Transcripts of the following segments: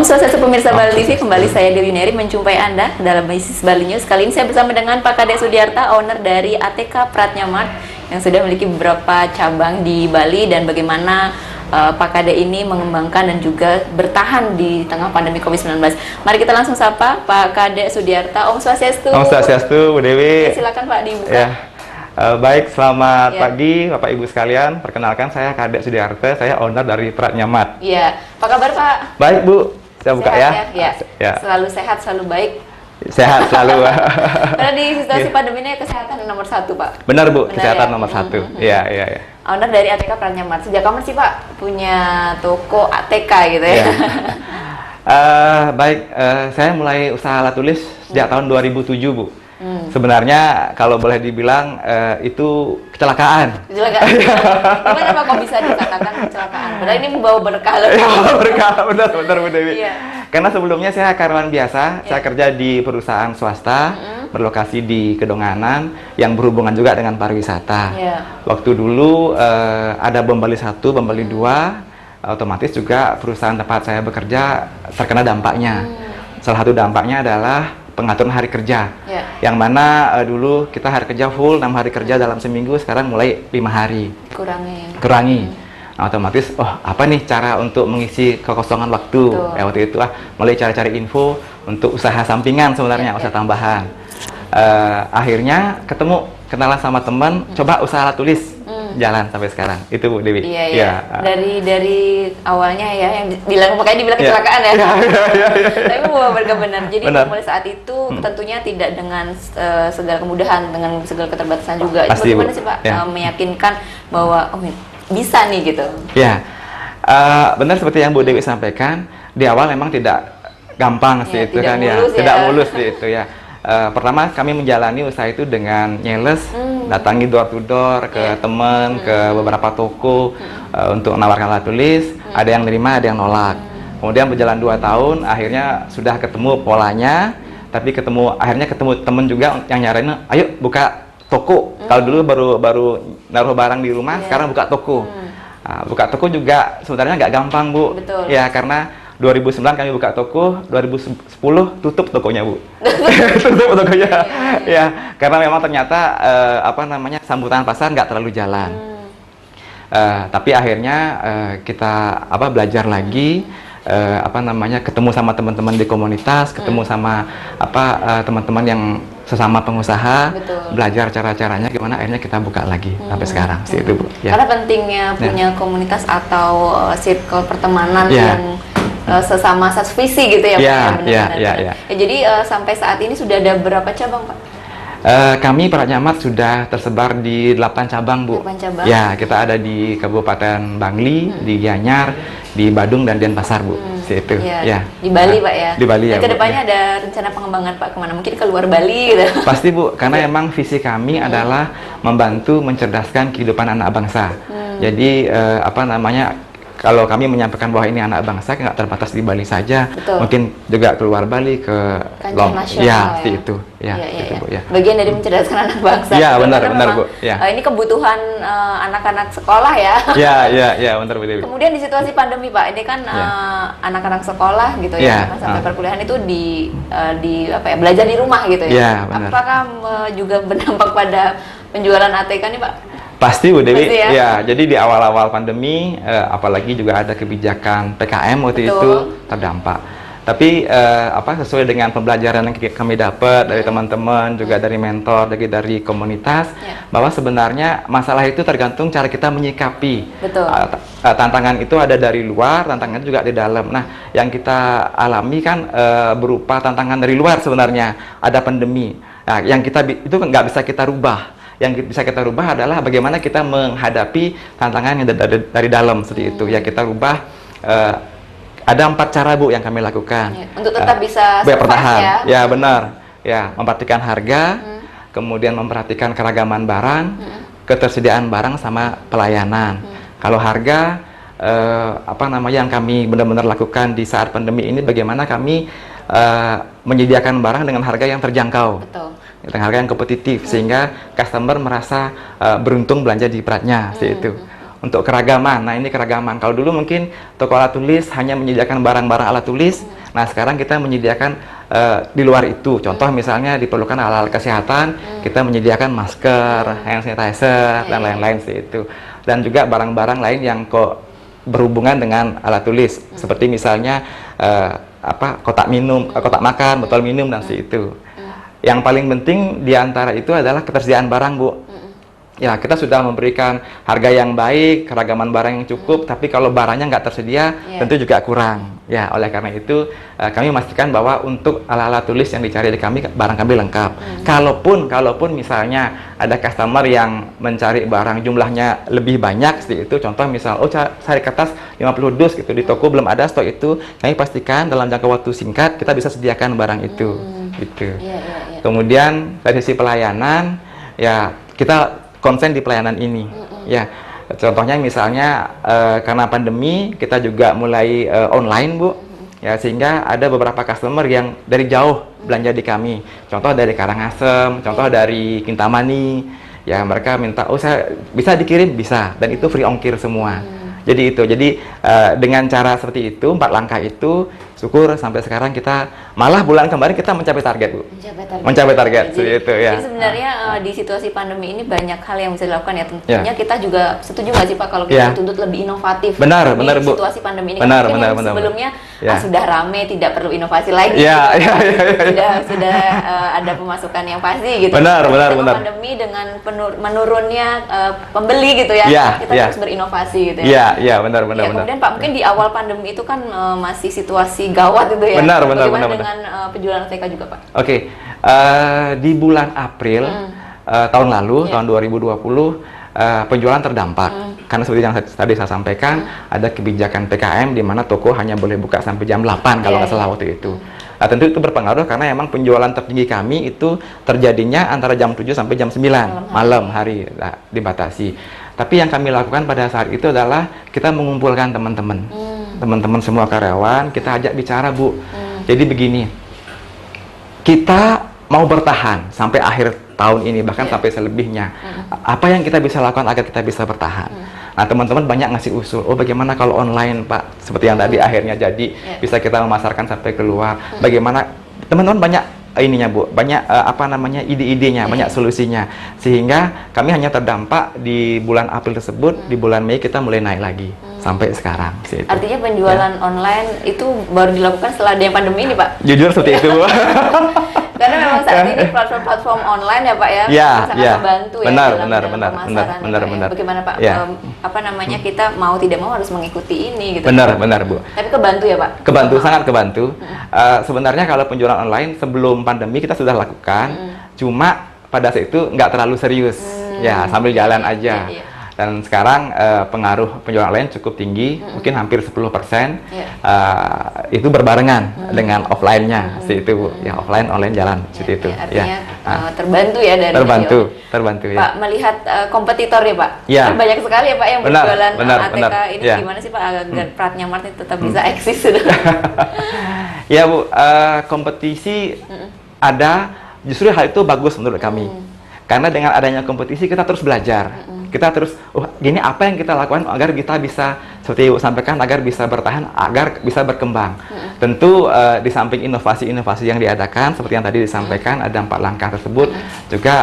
Om Swastiastu pemirsa Bali TV, kembali saya Dewi Neri menjumpai Anda dalam Bisnis Bali News. Kali ini saya bersama dengan Pak Kadek Sudiarta, owner dari ATK Pratnya Mart yang sudah memiliki beberapa cabang di Bali, dan bagaimana Pak Kadek ini mengembangkan dan juga bertahan di tengah pandemi COVID-19. Mari kita langsung sapa Pak Kadek Sudiarta. Om Swastiastu. Om Swastiastu, Bu Dewi. Silakan Pak dibuka. Ya. Baik, selamat pagi Bapak Ibu sekalian. Perkenalkan, saya Kadek Sudiarta, saya owner dari Pratnya Mart. Iya, apa kabar Pak? Baik Bu, saya buka sehat, ya. Ya. Selalu sehat, selalu baik. Sehat selalu. Karena di situasi pandemi ini kesehatan nomor satu Pak. Benar Bu, Benar, kesehatan ya? nomor satu. Iya. Owner dari ATK Pratnya Mart. Sejak kapan sih Pak punya toko ATK gitu ya? Baik, saya mulai usaha alat tulis sejak tahun 2007 Bu. Sebenarnya kalau boleh dibilang itu kecelakaan. Kecelakaan. Gimana Pak kok bisa dikatakan kecelakaan? Padahal ini membawa berkah loh. Berkah, benar Bu Dewi. Iya. Karena sebelumnya saya karyawan biasa, saya kerja di perusahaan swasta, berlokasi di Kedonganan, yang berhubungan juga dengan pariwisata. Waktu dulu ada bom Bali 1, bom Bali 2, otomatis juga perusahaan tempat saya bekerja terkena dampaknya. Salah satu dampaknya adalah pengaturan hari kerja, yang mana dulu kita hari kerja full 6 hari kerja dalam seminggu, sekarang mulai 5 hari kurangi. Nah, otomatis apa nih cara untuk mengisi kekosongan waktu. Waktu itu mulai cari-cari info untuk usaha sampingan, sebenarnya usaha tambahan. Akhirnya kenalan sama teman, coba usaha alat tulis, jalan sampai sekarang. Itu Bu Dewi. Iya. Dari awalnya ya yang makanya dibilang kecelakaan ya. Tapi membawa berkah benar. Jadi mulai saat itu tentunya tidak dengan segala kemudahan, dengan segala keterbatasan juga. Pasti, bagaimana sih Pak meyakinkan bahwa bisa nih gitu? Ya, benar seperti yang Bu Dewi sampaikan. Di awal memang tidak gampang sih itu kan ya, tidak mulus itu ya. Pertama kami menjalani usaha itu dengan nyeles, datangi door to door ke teman, ke beberapa toko untuk menawarkan alat tulis. Ada yang nerima, ada yang nolak. Kemudian berjalan 2 tahun, akhirnya sudah ketemu polanya. Tapi akhirnya ketemu teman juga yang nyaranin, ayo buka toko. Kalau dulu baru naruh barang di rumah, sekarang buka toko. Buka toko juga sebenarnya nggak gampang Bu. Betul. Ya, karena 2009 kami buka toko, 2010 tutup tokonya Bu. Tutup tokonya. Ya, karena memang ternyata sambutan pasar nggak terlalu jalan. Tapi akhirnya kita belajar lagi, ketemu sama teman-teman di komunitas, ketemu sama teman-teman yang sesama pengusaha, belajar cara-caranya gimana, akhirnya kita buka lagi sampai sekarang sih itu Bu. Ya. Karena pentingnya punya komunitas atau circle pertemanan yang sesama visi gitu ya Pak. Jadi sampai saat ini sudah ada berapa cabang Pak? Kami Pratnya Mart sudah tersebar di 8 cabang Bu. 8 cabang. Ya, kita ada di Kabupaten Bangli, di Gianyar, di Badung dan Denpasar Bu. Itu. Ya. Di Bali Pak ya. Di Bali ya. Kedepannya ada rencana pengembangan Pak kemana? Mungkin keluar Bali gitu. Pasti Bu, karena emang visi kami adalah membantu mencerdaskan kehidupan anak bangsa. Jadi kalau kami menyampaikan bahwa ini anak bangsa nggak terbatas di Bali saja, mungkin juga keluar Bali ke nasional, seperti itu. Bu, bagian dari mencerdaskan anak bangsa. Ya, benar Bu. Ini kebutuhan anak-anak sekolah ya. Ya, benar Bu Dewi. Kemudian di situasi pandemi Pak, ini kan anak-anak sekolah gitu ya, sampai perkuliahan itu belajar di rumah gitu ya. Apakah juga berdampak pada penjualan ATK nih Pak? Pasti Bu Dewi. Ya, jadi di awal-awal pandemi, apalagi juga ada kebijakan PKM waktu itu terdampak. Tapi sesuai dengan pembelajaran yang kami dapat dari teman-teman, juga dari mentor, dari komunitas, bahwa sebenarnya masalah itu tergantung cara kita menyikapi. Tantangan itu ada dari luar, tantangan juga di dalam. Nah, yang kita alami kan berupa tantangan dari luar sebenarnya. Ada pandemi. Nah, yang itu nggak bisa kita rubah. Yang bisa kita rubah adalah bagaimana kita menghadapi tantangan yang dari dalam seperti itu. Ya, kita rubah. Ada 4 cara Bu yang kami lakukan untuk tetap bisa bertahan. Ya, benar. Ya, memperhatikan harga, kemudian memperhatikan keragaman barang, ketersediaan barang sama pelayanan. Kalau harga, yang kami benar-benar lakukan di saat pandemi ini, bagaimana kami menyediakan barang dengan harga yang terjangkau. Dengan harga yang kompetitif, sehingga customer merasa beruntung belanja di Pratnya, seperti itu. untuk keragaman. Nah, ini keragaman. Kalau dulu mungkin toko alat tulis hanya menyediakan barang-barang alat tulis. Nah, sekarang kita menyediakan di luar itu. Contoh misalnya diperlukan alat-alat kesehatan, kita menyediakan masker, hand sanitizer, dan lain-lain seperti itu. Dan juga barang-barang lain yang kok berhubungan dengan alat tulis, seperti misalnya kotak minum, kotak makan, botol minum, dan seperti itu. Yang paling penting di antara itu adalah ketersediaan barang, Bu. Ya, kita sudah memberikan harga yang baik, keragaman barang yang cukup, tapi kalau barangnya nggak tersedia, tentu juga kurang. Ya, oleh karena itu kami memastikan bahwa untuk alat-alat tulis yang dicari di kami, barang kami lengkap. Kalaupun misalnya ada customer yang mencari barang jumlahnya lebih banyak seperti itu, contoh misal, cari kertas 50 dus gitu, di toko belum ada stok itu, kami pastikan dalam jangka waktu singkat kita bisa sediakan barang itu. Gitu. Kemudian dari sisi pelayanan, ya kita konsen di pelayanan ini. Ya, contohnya misalnya karena pandemi kita juga mulai online, Bu. Ya, sehingga ada beberapa customer yang dari jauh belanja di kami. Contoh dari Karangasem, contoh dari Kintamani. Ya, mereka minta, saya bisa dikirim, bisa, dan itu free ongkir semua. Jadi dengan cara seperti itu, 4 langkah itu, syukur sampai sekarang kita malah bulan kemarin kita mencapai target, Bu. Mencapai target. Jadi sebenarnya di situasi pandemi ini banyak hal yang bisa dilakukan ya. Tentunya kita juga setuju nggak sih Pak kalau kita dituntut lebih inovatif. Benar, di Bu. situasi pandemi ini. Benar. Sebelumnya sudah rame, tidak perlu inovasi lagi. Sudah ada pemasukan yang pasti gitu. Benar. Pandemi dengan menurunnya pembeli gitu ya. Kita terus berinovasi gitu ya. Iya, benar. Kemudian Pak, mungkin di awal pandemi itu kan masih situasi gawat itu ya. Bagaimana dengan penjualan ATK juga, Pak? Oke. Di bulan April tahun lalu, tahun 2020, penjualan terdampak. Karena seperti yang tadi saya sampaikan, ada kebijakan PKM di mana toko hanya boleh buka sampai jam 8 kalau nggak salah waktu itu. Nah, tentu itu berpengaruh karena emang penjualan tertinggi kami itu terjadinya antara jam 7 sampai jam 9 malam hari, dibatasi. Tapi yang kami lakukan pada saat itu adalah kita mengumpulkan teman-teman semua karyawan, kita ajak bicara, Bu. Jadi begini, kita mau bertahan sampai akhir tahun ini, bahkan sampai selebihnya. Apa yang kita bisa lakukan agar kita bisa bertahan? Nah, teman-teman banyak ngasih usul, bagaimana kalau online, Pak? Seperti yang tadi akhirnya jadi, bisa kita memasarkan sampai keluar. Bagaimana, teman-teman banyak ininya, Bu, banyak ide-idenya, banyak solusinya, sehingga kami hanya terdampak di bulan April tersebut. Di bulan Mei kita mulai naik lagi sampai sekarang. Artinya penjualan online itu baru dilakukan setelah adanya pandemi ini, Pak? Jujur seperti itu, Bu. Karena memang saat ini platform-platform online ya, Pak ya, sangat membantu ya dalam pemasaran. Bagaimana Pak? Kita mau tidak mau harus mengikuti ini gitu. Benar, Bu. Tapi kebantu ya, Pak? Kebantu, sangat kebantu. Sebenarnya kalau penjualan online sebelum pandemi kita sudah lakukan, cuma pada saat itu nggak terlalu serius, ya sambil jalan aja. Dan sekarang pengaruh penjualan online cukup tinggi, mungkin hampir 10%. Itu berbarengan dengan offline-nya, seperti itu, Bu. Ya, offline, online jalan, seperti itu. Artinya terbantu ya dari terbantu ya. Pak, melihat kompetitor ya, Pak? Kan banyak sekali ya, Pak, yang berjualan ATK ini. Gimana sih, Pak, agar Pratnya Mart itu tetap bisa eksis? Ya, Bu, kompetisi ada, justru hal itu bagus menurut kami. Karena dengan adanya kompetisi kita terus belajar. Kita terus, gini apa yang kita lakukan agar kita bisa, seperti Ibu sampaikan, agar bisa bertahan, agar bisa berkembang. Tentu di samping inovasi-inovasi yang diadakan, seperti yang tadi disampaikan, ada 4 langkah tersebut, juga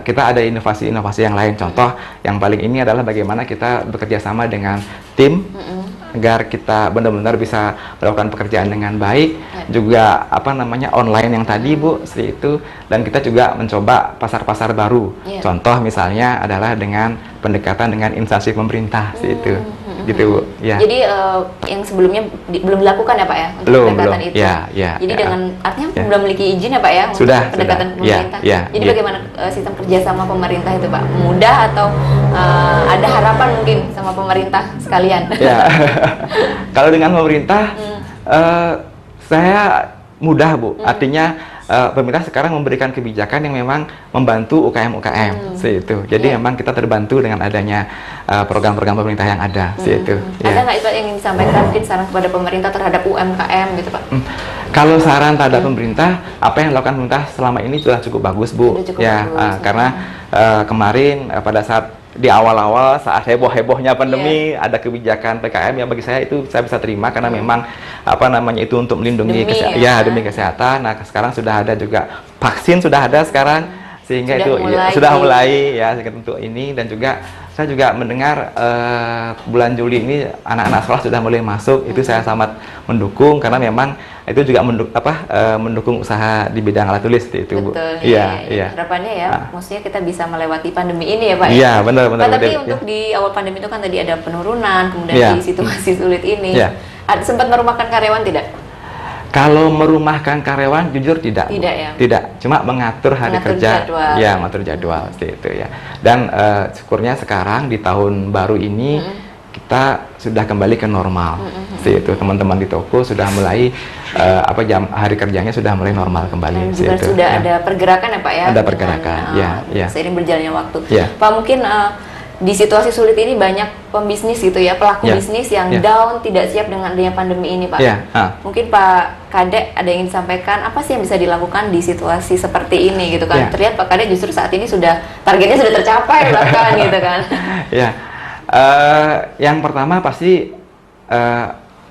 kita ada inovasi-inovasi yang lain. Contoh yang paling ini adalah bagaimana kita bekerja sama dengan tim, agar kita benar-benar bisa melakukan pekerjaan dengan baik, juga online yang tadi, Bu, seperti itu. Dan kita juga mencoba pasar-pasar baru. Contoh misalnya adalah dengan pendekatan dengan instansi pemerintah, seperti itu. Gitu, Bu. Ya. Jadi yang sebelumnya belum dilakukan ya, Pak ya, untuk pendekatan itu. Jadi dengan artinya belum memiliki izin ya, Pak ya, untuk pendekatan pemerintah. Jadi bagaimana sistem kerjasama pemerintah itu, Pak? Mudah atau ada harapan mungkin sama pemerintah sekalian? Kalau dengan pemerintah, saya mudah, Bu. Artinya pemerintah sekarang memberikan kebijakan yang memang membantu UKM-UKM, itu. Jadi memang kita terbantu dengan adanya program-program pemerintah yang ada, itu. Ada nggak itu yang ingin disampaikan mungkin saran kepada pemerintah terhadap UMKM gitu, Pak? Kalau saran terhadap pemerintah, apa yang dilakukan pemerintah selama ini sudah cukup bagus, Bu. Cukup bagus. Karena kemarin pada saat di awal-awal saat heboh-hebohnya pandemi ada kebijakan PKM yang bagi saya itu saya bisa terima karena memang apa namanya itu untuk melindungi demi kesehatan. Nah, sekarang sudah ada juga vaksin sudah ada sekarang sehingga sudah mulai ya untuk ini. Dan juga saya juga mendengar bulan Juli ini anak-anak sekolah sudah mulai masuk. Itu saya sangat mendukung karena memang itu juga mendukung usaha di bidang alat tulis itu. Betul. Iya. Harapannya ya, maksudnya kita bisa melewati pandemi ini ya Pak. Iya, benar. Tapi untuk di awal pandemi itu kan tadi ada penurunan, kemudian di situasi sulit ini, sempat merumahkan karyawan tidak? Kalau merumahkan karyawan, jujur tidak. Tidak. Cuma mengatur hari kerja. Jadwal. Ya, mengatur jadwal seperti itu ya. Dan syukurnya sekarang di tahun baru ini kita sudah kembali ke normal. Seperti itu, teman-teman di toko sudah mulai jam hari kerjanya sudah mulai normal kembali. Dan juga sudah ada pergerakan ya Pak ya. Ada pergerakan. Seiring berjalannya waktu. Ya. Pak, mungkin di situasi sulit ini banyak pembisnis gitu ya, pelaku bisnis yang down, tidak siap dengan adanya pandemi ini Pak. Mungkin Pak Kadek ada yang disampaikan, apa sih yang bisa dilakukan di situasi seperti ini gitu kan? Terlihat Pak Kadek justru saat ini targetnya sudah tercapai bahkan gitu kan. Yang pertama pasti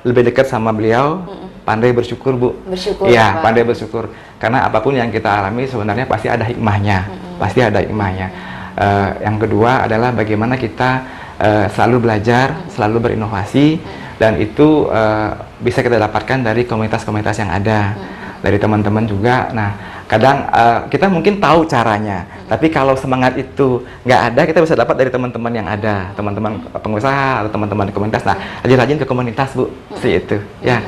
lebih dekat sama beliau, pandai bersyukur Bu. Iya, pandai bersyukur. Karena apapun yang kita alami sebenarnya pasti ada hikmahnya, yang kedua adalah bagaimana kita selalu belajar, selalu berinovasi, dan itu bisa kita dapatkan dari komunitas-komunitas yang ada, dari teman-teman juga. Nah, kadang kita mungkin tahu caranya, tapi kalau semangat itu nggak ada, kita bisa dapat dari teman-teman yang ada, teman-teman pengusaha atau teman-teman di komunitas. Nah, rajin-rajin ke komunitas Bu, seperti itu. Ya,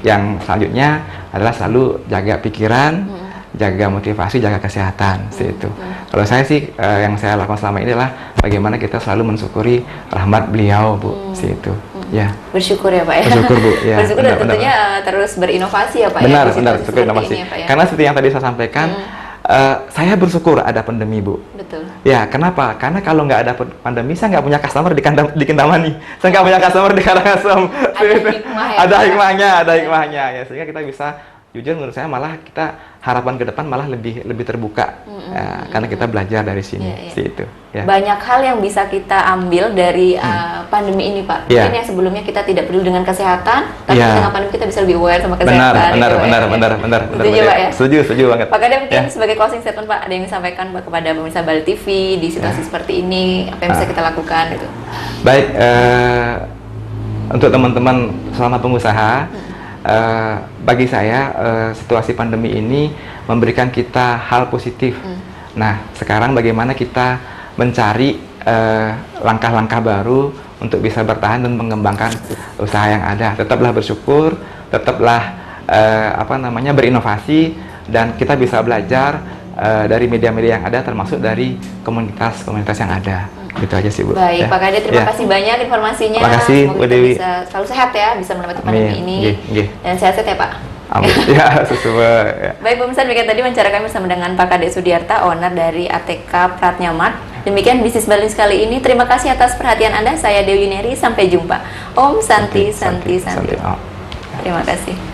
yang selanjutnya adalah selalu jaga pikiran, jaga motivasi, jaga kesehatan, itu. Kalau saya sih yang saya lakukan selama ini adalah bagaimana kita selalu mensyukuri rahmat beliau Bu, itu. Ya. Bersyukur ya Pak ya. Bersyukur Bu. Ya, bersyukur dan tentunya terus berinovasi ya Pak benar, ya. Benar, inovasi. Ya, Pak, ya? Karena seperti yang tadi saya sampaikan, saya bersyukur ada pandemi Bu. Betul. Ya, kenapa? Karena kalau nggak ada pandemi, saya nggak punya customer di Kintamani. Saya nggak punya customer di Karangasem. Ada hikmahnya. Ya, sehingga kita bisa, jujur menurut saya malah kita harapan ke depan malah lebih terbuka karena kita belajar dari sini. Itu. Ya. Banyak hal yang bisa kita ambil dari pandemi ini Pak. Mungkin yang sebelumnya kita tidak peduli dengan kesehatan, tapi dengan pandemi kita bisa lebih aware sama kesehatan. Benar. Setuju Pak ya? Setuju banget. Pak Kadek mungkin sebagai closing statement Pak, ada yang disampaikan Pak kepada pemirsa Bali TV di situasi seperti ini, apa yang bisa kita lakukan gitu? Baik, untuk teman-teman selama pengusaha, bagi saya situasi pandemi ini memberikan kita hal positif. Nah, sekarang bagaimana kita mencari langkah-langkah baru untuk bisa bertahan dan mengembangkan usaha yang ada. Tetaplah bersyukur, tetaplah berinovasi, dan kita bisa belajar dari media-media yang ada, termasuk dari komunitas-komunitas yang ada. Gitu aja sih Bu. Baik, Pak Kadek, terima kasih banyak informasinya. Terima kasih Bu Dewi. Bisa selalu sehat ya, bisa melewati pandemi ini. Dan sehat-sehat ya Pak. Amin. Ya, sesuai. Ya. Baik pemirsa, demikian tadi wawancara kami bersama dengan Pak Kadek Sudiarta, owner dari ATK Pratnya Mart. Demikian bisnis Bali kali ini. Terima kasih atas perhatian Anda. Saya Dewi Yuneri. Sampai jumpa. Om Santi. Santi. Terima kasih.